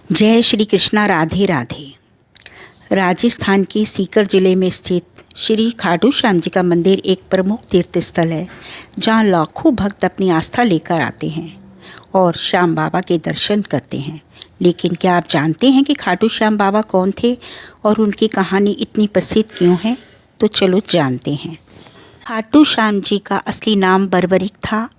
जय श्री कृष्णा। राधे राधे। राजस्थान के सीकर जिले में स्थित श्री खाटू श्याम जी का मंदिर एक प्रमुख तीर्थ स्थल है, जहाँ लाखों भक्त अपनी आस्था लेकर आते हैं और श्याम बाबा के दर्शन करते हैं। लेकिन क्या आप जानते हैं कि खाटू श्याम बाबा कौन थे और उनकी कहानी इतनी प्रसिद्ध क्यों है? तो चलो जानते हैं। खाटू श्याम जी का असली नाम बर्बरिक था,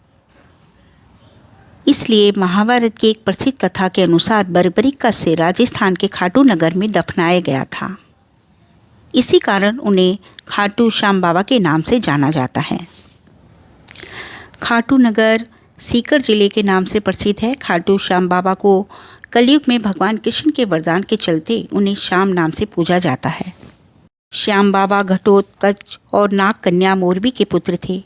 इसलिए महाभारत की एक प्रसिद्ध कथा के अनुसार बर्बरिक का सिर राजस्थान के खाटू नगर में दफनाया गया था। इसी कारण उन्हें खाटू श्याम बाबा के नाम से जाना जाता है। खाटू नगर सीकर जिले के नाम से प्रसिद्ध है। खाटू श्याम बाबा को कलयुग में भगवान कृष्ण के वरदान के चलते उन्हें श्याम नाम से पूजा जाता है। श्याम बाबा घटोत्कच और नाग कन्या मोरबी के पुत्र थे।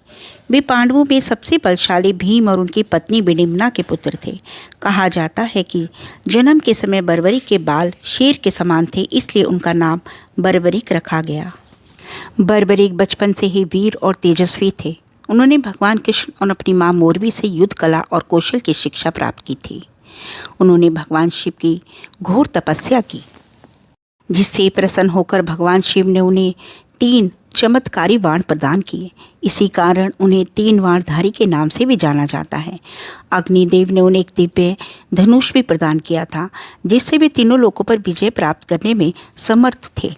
वे पांडवों में सबसे बलशाली भीम और उनकी पत्नी विडिम्ना के पुत्र थे। कहा जाता है कि जन्म के समय बर्बरिक के बाल शेर के समान थे, इसलिए उनका नाम बर्बरिक रखा गया। बर्बरिक बचपन से ही वीर और तेजस्वी थे। उन्होंने भगवान कृष्ण और अपनी माँ मोरबी से युद्ध कला और कौशल की शिक्षा प्राप्त की थी। उन्होंने भगवान शिव की घोर तपस्या की, जिससे प्रसन्न होकर भगवान शिव ने उन्हें 3 चमत्कारी बाण प्रदान किए। इसी कारण उन्हें 3 बाणधारी के नाम से भी जाना जाता है। अग्निदेव ने उन्हें एक दिव्य धनुष भी प्रदान किया था, जिससे वे तीनों लोकों पर विजय प्राप्त करने में समर्थ थे।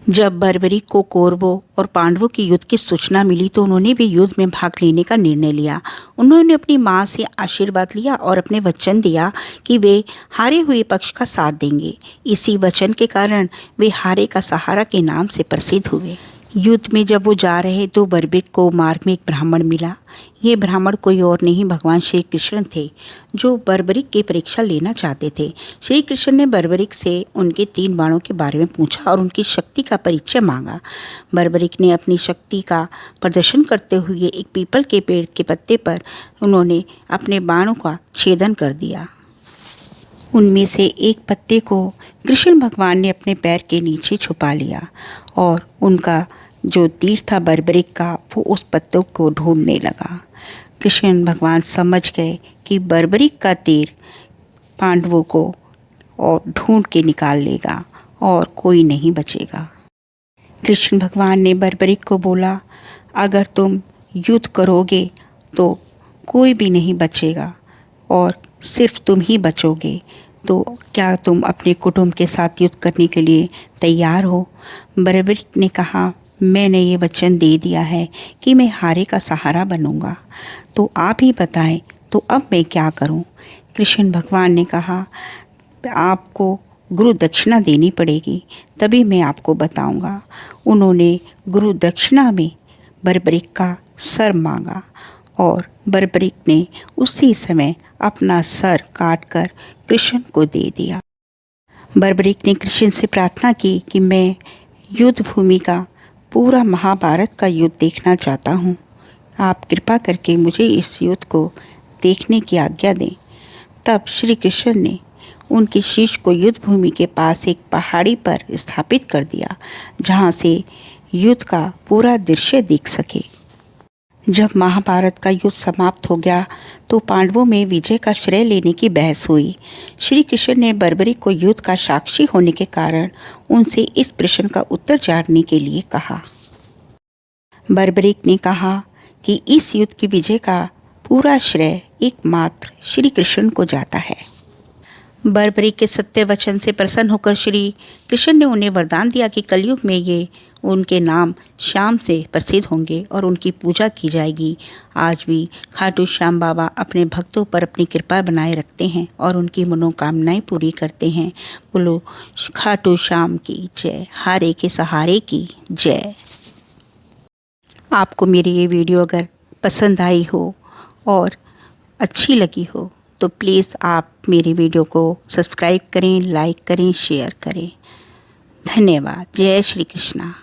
जब बर्बरिक को कौरवों और पांडवों की युद्ध की सूचना मिली तो उन्होंने भी युद्ध में भाग लेने का निर्णय लिया। उन्होंने अपनी माँ से आशीर्वाद लिया और अपने वचन दिया कि वे हारे हुए पक्ष का साथ देंगे। इसी वचन के कारण वे हारे का सहारा के नाम से प्रसिद्ध हुए। युद्ध में जब वो जा रहे तो बर्बरिक को मार्ग में एक ब्राह्मण मिला। ये ब्राह्मण कोई और नहीं भगवान श्री कृष्ण थे, जो बर्बरिक की परीक्षा लेना चाहते थे। श्री कृष्ण ने बर्बरिक से उनके 3 बाणों के बारे में पूछा और उनकी शक्ति का परिचय मांगा। बर्बरिक ने अपनी शक्ति का प्रदर्शन करते हुए एक पीपल के पेड़ के पत्ते पर उन्होंने अपने बाणों का छेदन कर दिया। उनमें से एक पत्ते को कृष्ण भगवान ने अपने पैर के नीचे छुपा लिया और उनका जो तीर था बर्बरिक का, वो उस पत्तों को ढूंढने लगा। कृष्ण भगवान समझ गए कि बर्बरिक का तीर पांडवों को और ढूंढ के निकाल लेगा और कोई नहीं बचेगा। कृष्ण भगवान ने बर्बरिक को बोला, अगर तुम युद्ध करोगे तो कोई भी नहीं बचेगा और सिर्फ तुम ही बचोगे, तो क्या तुम अपने कुटुंब के साथ युद्ध करने के लिए तैयार हो? बर्बरिक ने कहा, मैंने ये वचन दे दिया है कि मैं हारे का सहारा बनूंगा, तो आप ही बताएं तो अब मैं क्या करूं? कृष्ण भगवान ने कहा, आपको गुरु दक्षिणा देनी पड़ेगी, तभी मैं आपको बताऊंगा। उन्होंने गुरु दक्षिणा में बर्बरिक का सर मांगा और बर्बरिक ने उसी समय अपना सर काटकर कृष्ण को दे दिया। बर्बरिक ने कृष्ण से प्रार्थना की कि मैं युद्ध भूमि का पूरा महाभारत का युद्ध देखना चाहता हूँ। आप कृपा करके मुझे इस युद्ध को देखने की आज्ञा दें। तब श्री कृष्ण ने उनके शीश को युद्ध भूमि के पास एक पहाड़ी पर स्थापित कर दिया, जहाँ से युद्ध का पूरा दृश्य दिख सके। जब महाभारत का युद्ध समाप्त हो गया तो पांडवों में विजय का श्रेय लेने की बहस हुई। श्री कृष्ण ने बर्बरिक को युद्ध का साक्षी होने के कारण उनसे इस प्रश्न का उत्तर जानने के लिए कहा। बर्बरिक ने कहा कि इस युद्ध की विजय का पूरा श्रेय एकमात्र श्री कृष्ण को जाता है। बर्बरिक के सत्य वचन से प्रसन्न होकर श्री कृष्ण ने उन्हें वरदान दिया कि कलयुग में ये उनके नाम श्याम से प्रसिद्ध होंगे और उनकी पूजा की जाएगी। आज भी खाटू श्याम बाबा अपने भक्तों पर अपनी कृपा बनाए रखते हैं और उनकी मनोकामनाएं पूरी करते हैं। बोलो खाटू श्याम की जय, हारे के सहारे की जय। आपको मेरी ये वीडियो अगर पसंद आई हो और अच्छी लगी हो तो प्लीज़ आप मेरी वीडियो को सब्सक्राइब करें, लाइक करें, शेयर करें। धन्यवाद। जय श्री कृष्णा।